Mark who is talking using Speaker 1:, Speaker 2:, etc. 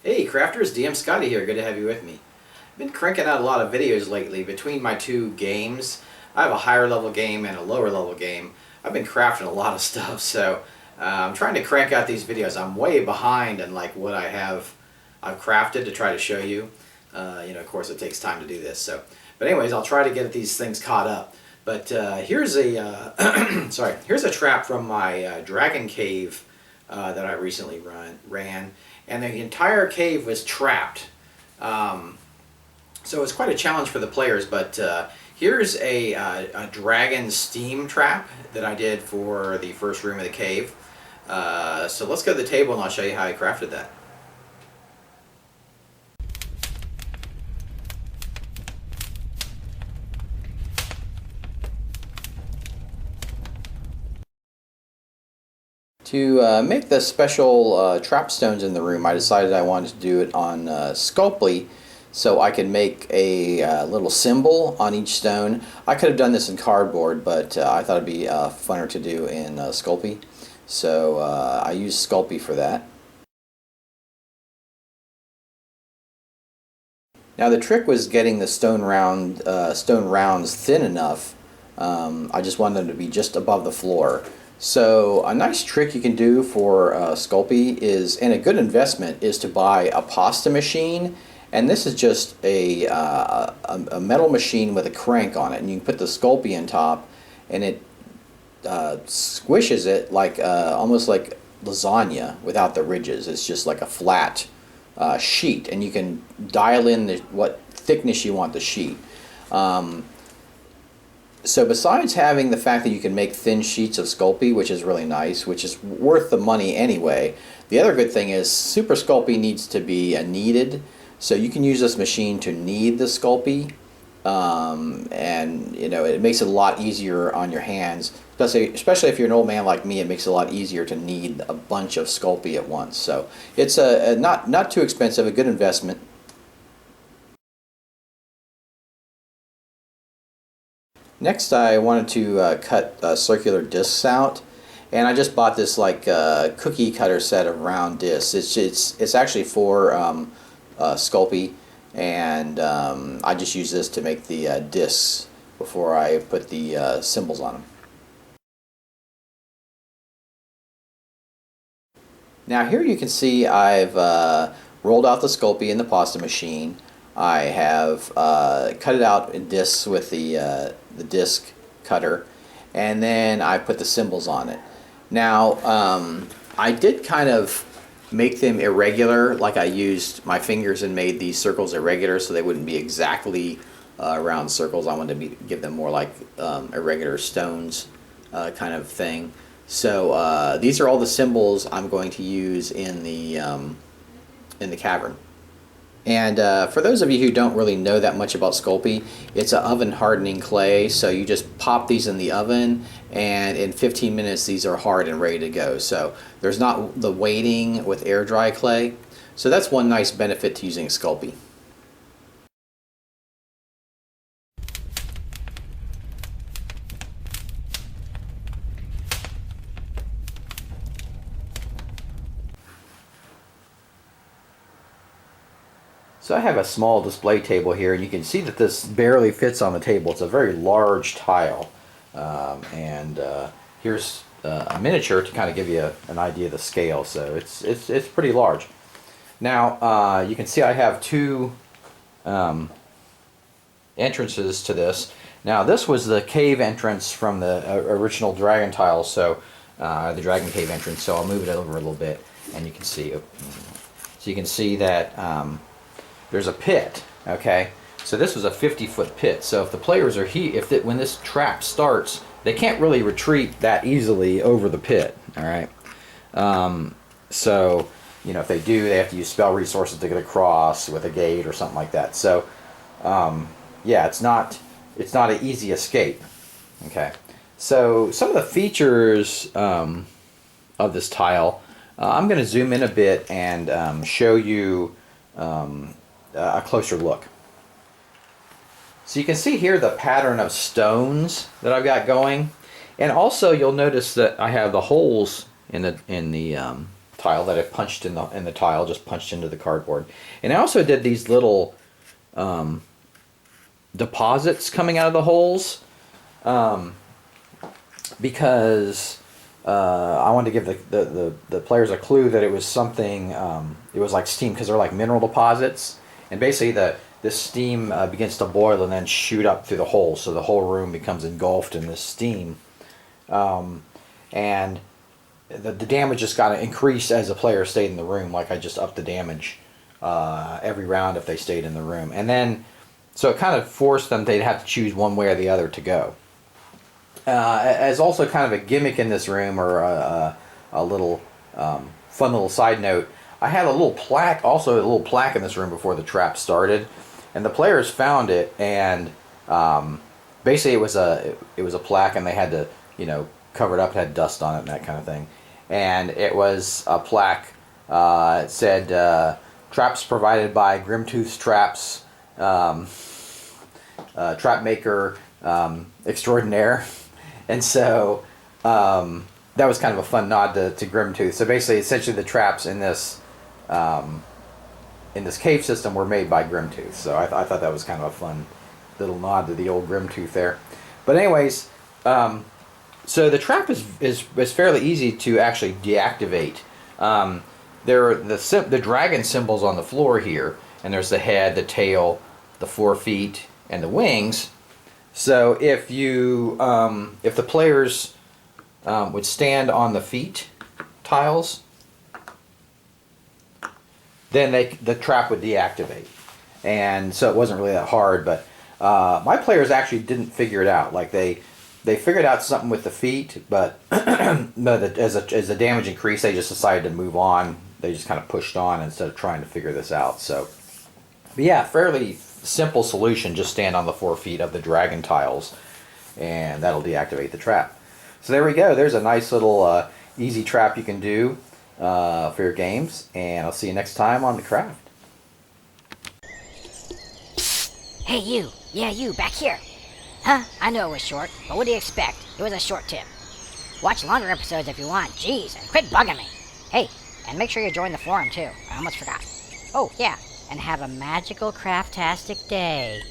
Speaker 1: Hey crafters, DM Scotty here, good to have you with me. I've been cranking out a lot of videos lately between my two games. I have a higher level game and a lower level game. I've been crafting a lot of stuff, so I'm trying to crank out these videos. I'm way behind in like what I've crafted to try to show you. Of course it takes time to do this. But anyways, I'll try to get these things caught up. But here's a here's a trap from my Dragon Cave that I recently ran, and the entire cave was trapped. So it's quite a challenge for the players, but here's a dragon steam trap that I did for the first room of the cave. So let's go to the table and I'll show you how I crafted that. To make the special trap stones in the room, I decided I wanted to do it on Sculpey, so I could make a little symbol on each stone. I could have done this in cardboard, but I thought it'd be funner to do in Sculpey. So I used Sculpey for that. Now the trick was getting the stone rounds thin enough. I just wanted them to be just above the floor. So a nice trick you can do for Sculpey is, and a good investment, is to buy a pasta machine. And this is just a metal machine with a crank on it, and you can put the Sculpey on top, and it squishes it like almost like lasagna without the ridges. It's just like a flat sheet, and you can dial in what thickness you want the sheet. So besides having the fact that you can make thin sheets of Sculpey, which is really nice, which is worth the money anyway, the other good thing is Super Sculpey needs to be kneaded. So you can use this machine to knead the Sculpey, and it makes it a lot easier on your hands. Especially if you're an old man like me, it makes it a lot easier to knead a bunch of Sculpey at once. So it's a not too expensive, a good investment. Next, I wanted to cut circular discs out, and I just bought this like cookie cutter set of round discs. It's actually for Sculpey, and I just use this to make the discs before I put the symbols on them. Now here you can see I've rolled out the Sculpey in the pasta machine. I have cut it out in discs with the disc cutter, and then I put the symbols on it. Now I did kind of make them irregular, like I used my fingers and made these circles irregular so they wouldn't be exactly round circles. I wanted to give them more like irregular stones kind of thing. So these are all the symbols I'm going to use in the cavern. And for those of you who don't really know that much about Sculpey, it's an oven hardening clay, so you just pop these in the oven, and in 15 minutes these are hard and ready to go. So there's not the waiting with air dry clay. So that's one nice benefit to using Sculpey. So I have a small display table here, and you can see that this barely fits on the table. It's a very large tile, and here's a miniature to kind of give you an idea of the scale. So it's pretty large. Now you can see I have two entrances to this. Now this was the cave entrance from the original dragon tile, so the dragon cave entrance. So I'll move it over a little bit, and you can see. So you can see that. There's a pit, okay? So this was a 50-foot pit. So if the players are when this trap starts, they can't really retreat that easily over the pit, all right? So, if they do, they have to use spell resources to get across with a gate or something like that. So, yeah, it's not an easy escape, okay? So some of the features of this tile, I'm going to zoom in a bit and show you a closer look. So you can see here the pattern of stones that I've got going, and also you'll notice that I have the holes in the tile that I punched in the tile, just punched into the cardboard. And I also did these little deposits coming out of the holes, because I wanted to give the players a clue that it was something. It was like steam, because they're like mineral deposits, and basically this steam begins to boil and then shoot up through the hole, so the whole room becomes engulfed in this steam, and the damage just got to increase as the player stayed in the room. Like I just upped the damage every round if they stayed in the room, and then so it kind of forced them, they'd have to choose one way or the other to go. As also kind of a gimmick in this room, or a little fun little side note, I had a little plaque in this room before the trap started, and the players found it, and basically it was a plaque, and they had to cover it up. It had dust on it and that kind of thing, and it was a plaque. It said traps provided by Grimtooth's Traps, trap maker extraordinaire. And so that was kind of a fun nod to Grimtooth. So basically, essentially, the traps in this cave system were made by Grimtooth. So I thought that was kind of a fun little nod to the old Grimtooth there. But anyways, so the trap is fairly easy to actually deactivate. There are the dragon symbols on the floor here, and there's the head, the tail, the 4 feet, and the wings. So if the players would stand on the feet tiles, then the trap would deactivate, and so it wasn't really that hard. But my players actually didn't figure it out. Like they figured out something with the feet, but as the damage increased, they just decided to move on. They just kind of pushed on instead of trying to figure this out. So, but yeah, fairly simple solution. Just stand on the 4 feet of the dragon tiles, and that'll deactivate the trap. So there we go. There's a nice little easy trap you can do for your games, and I'll see you next time on The Craft.
Speaker 2: Hey you, yeah you, back here. Huh? I know it was short, but what do you expect? It was a short tip. Watch longer episodes if you want, jeez, and quit bugging me. Hey, and make sure you join the forum too, I almost forgot. Oh yeah, and have a magical craftastic day.